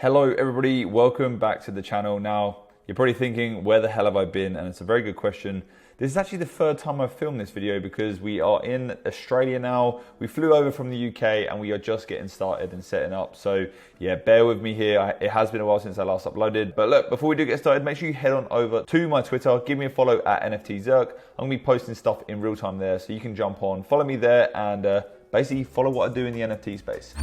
Hello everybody, welcome back to the channel. Now, you're probably thinking, where the hell have I been? And it's a very good question. This is actually the third time I've filmed this video because we are in Australia now. We flew over from the UK and we are just getting started and setting up. So yeah, bear with me here. It has been a while since I last uploaded. But look, before we do get started, make sure you head on over to my Twitter. Give me a follow at NFTZerk. I'm gonna be posting stuff in real time there. So you can jump on, follow me there and basically follow what I do in the NFT space.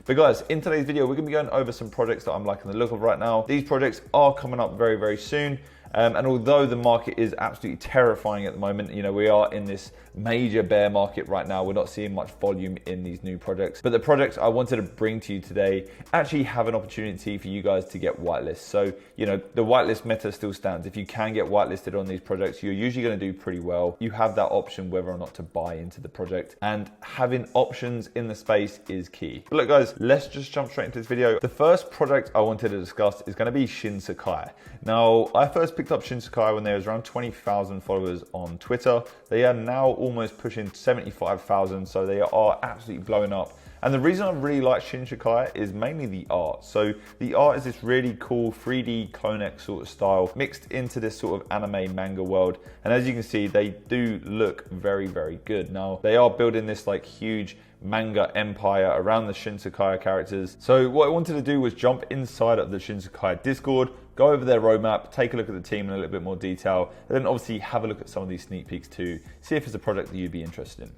But guys, in today's video, we're gonna be going over some projects that I'm liking the look of right now. These projects are coming up very, very soon. And although the market is absolutely terrifying at the moment, you know, we are in this major bear market right now. We're not seeing much volume in these new projects. But the projects I wanted to bring to you today actually have an opportunity for you guys to get whitelisted. So, you know, the whitelist meta still stands. If you can get whitelisted on these projects, you're usually gonna do pretty well. You have that option whether or not to buy into the project. And having options in the space is key. But look guys, let's just jump straight into this video. The first project I wanted to discuss is gonna be Shinsakai. Now, I first picked up Shinsakai when there was around 20,000 followers on Twitter. They are now almost pushing 75,000, so they are absolutely blowing up. And the reason I really like Shinsakai is mainly the art. So the art is this really cool 3D clone-X sort of style mixed into this sort of anime manga world. And as you can see, they do look very, very good. Now, they are building this like huge manga empire around the Shinsakai characters. So what I wanted to do was jump inside of the Shinsakai Discord, go over their roadmap, take a look at the team in a little bit more detail, and then obviously have a look at some of these sneak peeks too, see if it's a project that you'd be interested in.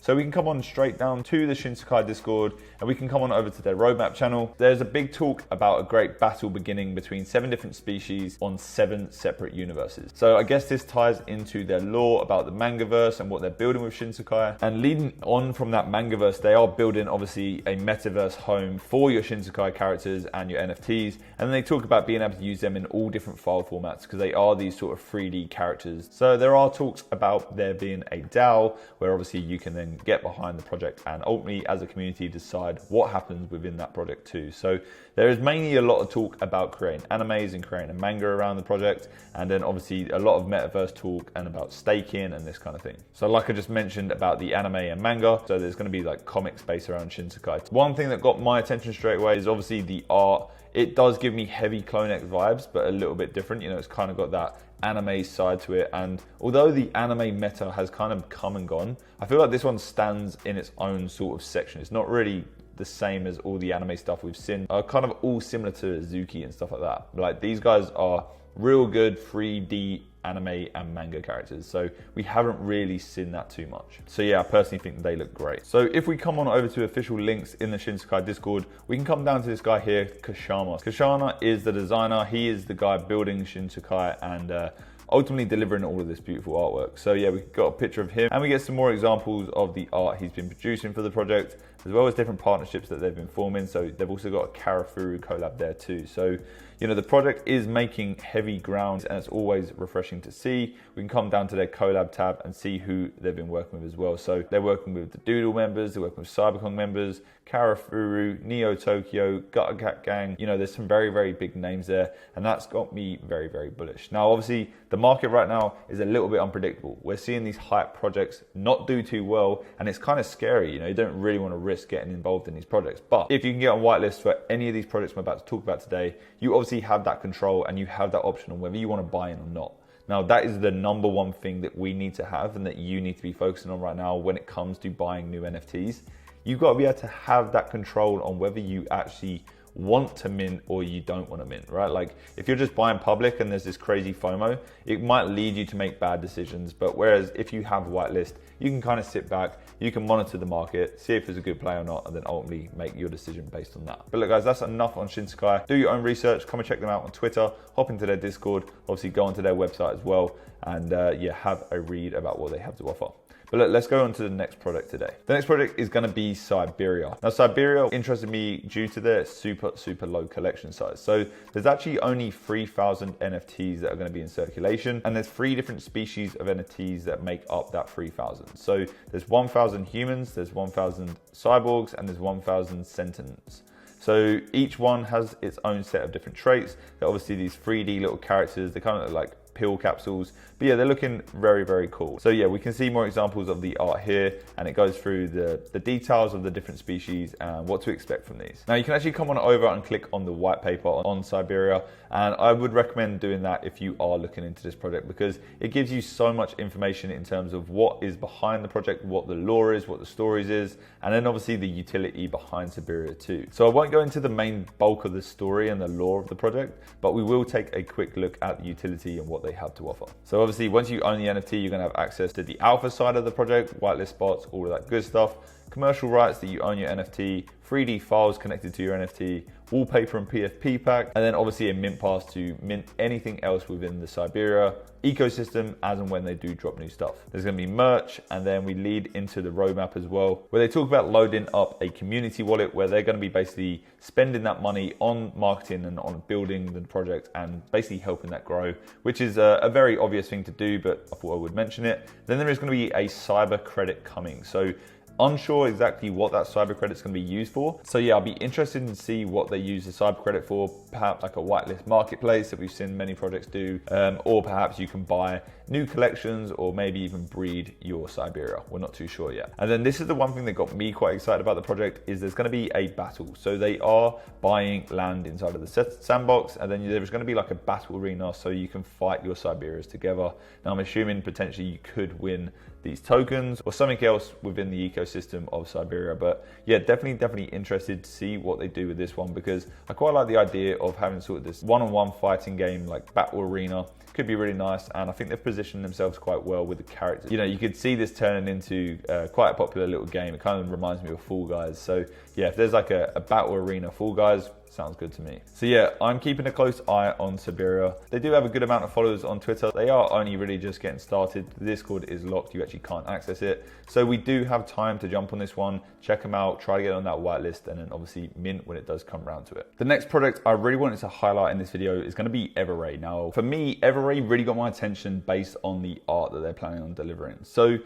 So we can come on straight down to the Shinsakai Discord and we can come on over to their roadmap channel. There's a big talk about a great battle beginning between 7 different species on 7 separate universes. So I guess this ties into their lore about the mangaverse and what they're building with Shinsakai. And leading on from that mangaverse, they are building obviously a metaverse home for your Shinsakai characters and your NFTs. And then they talk about being able to use them in all different file formats because they are these sort of 3D characters. So there are talks about there being a DAO where obviously you can then get behind the project and ultimately as a community decide what happens within that project too. So there is mainly a lot of talk about creating animes and creating a manga around the project, and then obviously a lot of metaverse talk and about staking and this kind of thing. So like I just mentioned about the anime and manga, so there's going to be like comic space around Shinsakai. One thing that got my attention straight away is obviously the art. It does give me heavy clone-X vibes, but a little bit different. You know, it's kind of got that anime side to it. And although the anime meta has kind of come and gone, I feel like this one stands in its own sort of section. It's not really the same as all the anime stuff we've seen. Kind of all similar to Zuki and stuff like that. Like these guys are real good 3D anime and manga characters, so we haven't really seen that too much. So yeah, I personally think they look great. So if we come on over to official links in the Shinsakai Discord, we can come down to this guy here, Kashama. Kashana is the designer. He is the guy building Shinsakai and ultimately delivering all of this beautiful artwork. So yeah, we got a picture of him and we get some more examples of the art he's been producing for the project, as well as different partnerships that they've been forming. So they've also got a Karafuru collab there too. So, you know, the project is making heavy ground and it's always refreshing to see. We can come down to their collab tab and see who they've been working with as well. So they're working with the Doodle members, they're working with Cyberkong members, Karafuru, Neo Tokyo, Gutter Cat Gang. You know, there's some very, very big names there, and that's got me very, very bullish. Now, obviously, the market right now is a little bit unpredictable. We're seeing these hype projects not do too well, and it's kind of scary. You know, you don't really want to risk getting involved in these projects. But if you can get on whitelist for any of these projects I'm about to talk about today, you obviously have that control and you have that option on whether you want to buy in or not. Now, that is the number one thing that we need to have and that you need to be focusing on right now when it comes to buying new NFTs. You've got to be able to have that control on whether you actually want to mint or you don't want to mint, right? Like if you're just buying public and there's this crazy FOMO, it might lead you to make bad decisions. But whereas if you have whitelist, you can kind of sit back, you can monitor the market, see if it's a good play or not, and then ultimately make your decision based on that. But look guys, that's enough on Shinsakai. Do your own research, come and check them out on Twitter, hop into their Discord, obviously go onto their website as well, and yeah, have a read about what they have to offer. But look, let's go on to the next product today. The next product is going to be Siberia. Now, Siberia interested me due to their super, super low collection size. So there's actually only 3,000 NFTs that are going to be in circulation. And there's 3 different species of NFTs that make up that 3,000. So there's 1,000 humans, there's 1,000 cyborgs, and there's 1,000 sentients. So each one has its own set of different traits. They're obviously these 3D little characters. They kind of look like pill capsules. But yeah, they're looking very, very cool. So yeah, we can see more examples of the art here, and it goes through the details of the different species and what to expect from these. Now you can actually come on over and click on the white paper on Siberia, and I would recommend doing that if you are looking into this project, because it gives you so much information in terms of what is behind the project, what the lore is, what the stories is, and then obviously the utility behind Siberia too. So I won't go into the main bulk of the story and the lore of the project, but we will take a quick look at the utility and what they have to offer. So obviously once you own the NFT, you're going to have access to the alpha side of the project, whitelist spots, all of that good stuff, commercial rights that you own your NFT, 3D files connected to your NFT, wallpaper and PFP pack, and then obviously a mint pass to mint anything else within the Siberia ecosystem as and when they do drop new stuff. There's going to be merch, and then we lead into the roadmap as well, where they talk about loading up a community wallet where they're going to be basically spending that money on marketing and on building the project and basically helping that grow, which is a very obvious thing to do, but I thought I would mention it. Then there is going to be a cyber credit coming. So unsure exactly what that cyber credit's going to be used for. So yeah, I'll be interested to see what they use the cyber credit for, perhaps like a whitelist marketplace that we've seen many projects do, or perhaps you can buy new collections or maybe even breed your Siberia. We're not too sure yet. And then this is the one thing that got me quite excited about the project, is there's going to be a battle. So they are buying land inside of the sandbox, and then there's going to be like a battle arena so you can fight your Siberias together. Now I'm assuming potentially you could win these tokens or something else within the ecosystem of Siberia. But yeah, definitely interested to see what they do with this one, because I quite like the idea of having sort of this one-on-one fighting game, like battle arena. Could be really nice, and I think they've positioned themselves quite well with the characters. You know, you could see this turning into quite a popular little game. It kind of reminds me of Fall Guys. So yeah, if there's like a battle arena Fall Guys, sounds good to me. So yeah, I'm keeping a close eye on Siberia. They do have a good amount of followers on Twitter. They are only really just getting started. The Discord is locked. You actually can't access it. So we do have time to jump on this one, check them out, try to get on that whitelist, and then obviously mint when it does come around to it. The next project I really wanted to highlight in this video is going to be evergray. Now, for me, evergray really got my attention based on the art that they're planning on delivering. So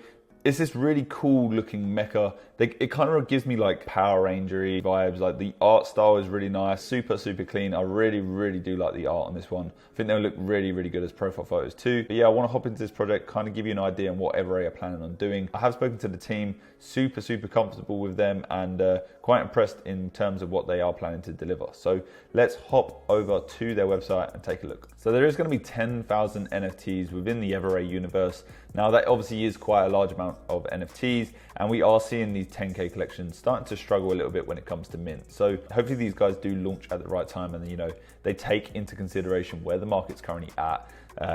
it's this really cool looking mecha. It kind of gives me like Power Ranger-y vibes. Like the art style is really nice, super clean. I really do like the art on this one. I think they'll look really good as profile photos too. But yeah, I want to hop into this project, kind of give you an idea on what evergray are planning on doing. I have spoken to the team, super comfortable with them, and quite impressed in terms of what they are planning to deliver. So let's hop over to their website and take a look. So there is going to be 10,000 NFTs within the evergray universe. Now that obviously is quite a large amount of NFTs, and we are seeing these 10K collections starting to struggle a little bit when it comes to mint. So hopefully these guys do launch at the right time, and you know, they take into consideration where the market's currently at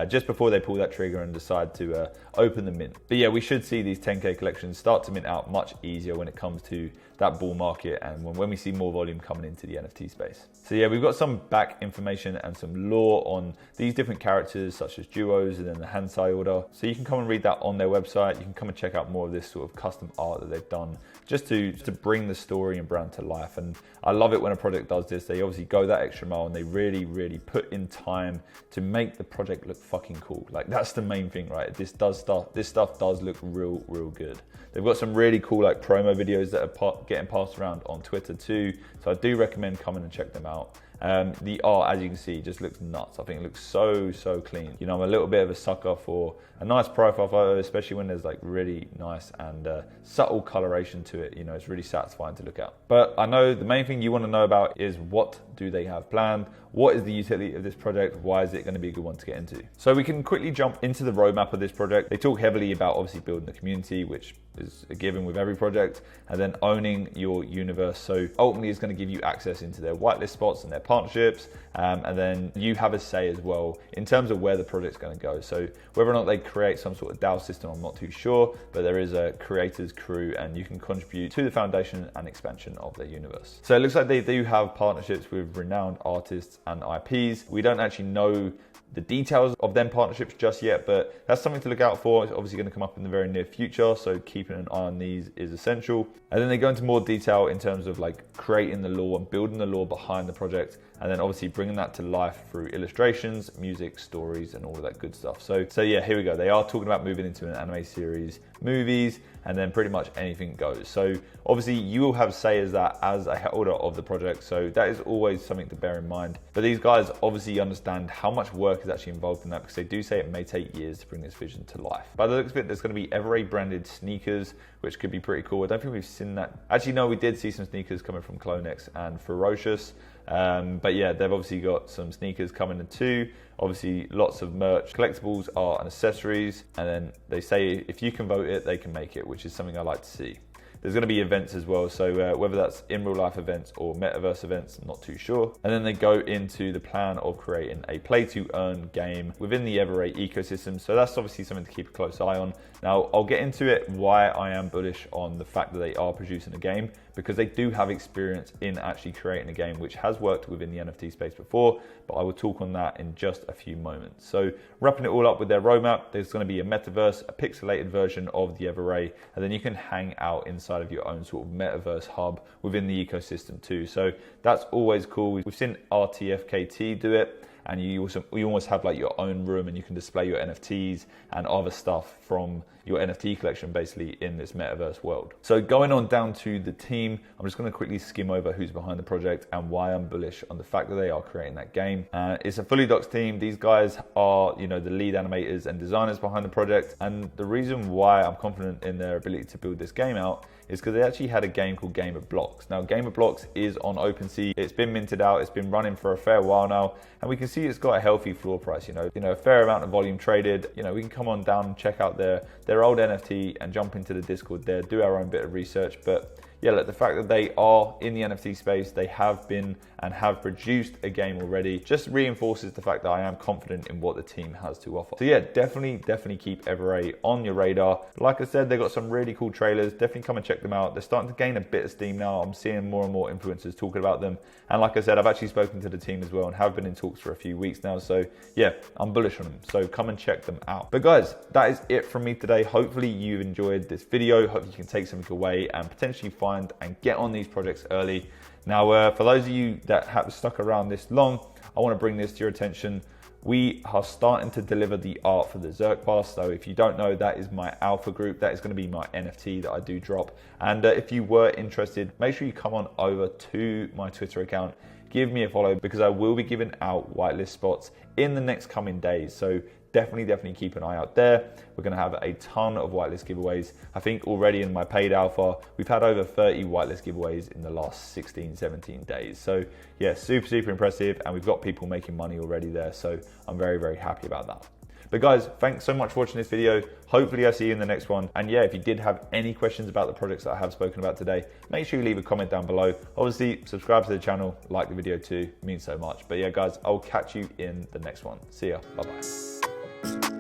just before they pull that trigger and decide to open the mint. But yeah, we should see these 10K collections start to mint out much easier when it comes to that bull market and when we see more volume coming into the NFT space. So yeah, we've got some back information and some lore on these different characters such as duos and then the Hansai order. So you can come and read that on their website. You can come and check out more of this sort of custom art that they've done just to bring the story and brand to life. And I love it when a project does this. They obviously go that extra mile and they really put in time to make the project look fucking cool. Like that's the main thing, right? This stuff does look real good. They've got some really cool like promo videos that are getting passed around on Twitter too. So I do recommend coming and check them out. The art, as you can see, just looks nuts. I think it looks so clean. You know, I'm a little bit of a sucker for a nice profile photo, especially when there's like really nice and subtle coloration to it. You know, it's really satisfying to look at. But I know the main thing you want to know about is what do they have planned? What is the utility of this project? Why is it going to be a good one to get into? So we can quickly jump into the roadmap of this project. They talk heavily about obviously building the community, which is a given with every project, and then owning your universe. So ultimately it's going to give you access into their whitelist spots and their partnerships, and then you have a say as well in terms of where the project's going to go. So whether or not they create some sort of DAO system, I'm not too sure, but there is a creators crew and you can contribute to the foundation and expansion of their universe. So it looks like they do have partnerships with renowned artists and IPs. We don't actually know the details of them partnerships just yet, but that's something to look out for. It's obviously going to come up in the very near future, so keeping an eye on these is essential. And then they go into more detail in terms of like creating the lore and building the lore behind the project, and then obviously bringing that to life through illustrations, music, stories, and all of that good stuff. So yeah, here we go. They are talking about moving into an anime series, movies, and then pretty much anything goes. So obviously you will have say as that as a holder of the project, so that is always something to bear in mind. But these guys obviously understand how much work work is actually involved in that, because they do say it may take years to bring this vision to life. By the looks of it, there's going to be evergray branded sneakers, which could be pretty cool. I don't think we've seen that. Actually, no, we did see some sneakers coming from Clonex and Ferocious. But yeah, they've obviously got some sneakers coming in too. Obviously, lots of merch, collectibles, art, and accessories. And then they say if you can vote it, they can make it, which is something I like to see. There's going to be events as well, so whether that's in real life events or metaverse events, I'm not too sure. And then they go into the plan of creating a play to earn game within the evergray ecosystem. So that's obviously something to keep a close eye on. Now, I'll get into it why I am bullish on the fact that they are producing a game, because they do have experience in actually creating a game which has worked within the NFT space before, but I will talk on that in just a few moments. So wrapping it all up with their roadmap, there's going to be a metaverse, a pixelated version of the evergray, and then you can hang out inside of your own sort of metaverse hub within the ecosystem too. So that's always cool. We've seen RTFKT do it, and you almost have like your own room, and you can display your NFTs and other stuff from your NFT collection basically in this metaverse world. So going on down to the team, I'm just going to quickly skim over who's behind the project and why I'm bullish on the fact that they are creating that game. It's a fully doxed team. These guys are, you know, the lead animators and designers behind the project, and the reason why I'm confident in their ability to build this game out is because they actually had a game called Game of Blocks. Now, Game of Blocks is on OpenSea. It's been minted out. It's been running for a fair while now, and we can see it's got a healthy floor price. You know, a fair amount of volume traded. You know, we can come on down and check out their old NFT and jump into the Discord there, do our own bit of research. But yeah, look, the fact that they are in the NFT space, they have been and have produced a game already, just reinforces the fact that I am confident in what the team has to offer. So yeah, definitely keep evergray on your radar. Like I said, they've got some really cool trailers. Definitely come and check them out. They're starting to gain a bit of steam now. I'm seeing more and more influencers talking about them. And like I said, I've actually spoken to the team as well and have been in talks for a few weeks now. So yeah, I'm bullish on them. So come and check them out. But guys, that is it from me today. Hopefully you've enjoyed this video. Hopefully you can take something away and potentially find and get on these projects early. Now, for those of you that have stuck around this long, I want to bring this to your attention. We are starting to deliver the art for the Zerk Pass. So if you don't know, that is my alpha group. That is going to be my NFT that I do drop. And if you were interested, make sure you come on over to my Twitter account. Give me a follow, because I will be giving out whitelist spots in the next coming days. So definitely keep an eye out there. We're going to have a ton of whitelist giveaways. I think already in my paid alpha, we've had over 30 whitelist giveaways in the last 16-17 days. So yeah, super impressive. And we've got people making money already there. So I'm very happy about that. But guys, thanks so much for watching this video. Hopefully I see you in the next one. And yeah, if you did have any questions about the projects that I have spoken about today, make sure you leave a comment down below. Obviously, subscribe to the channel, like the video too, it means so much. But yeah, guys, I'll catch you in the next one. See ya, bye-bye.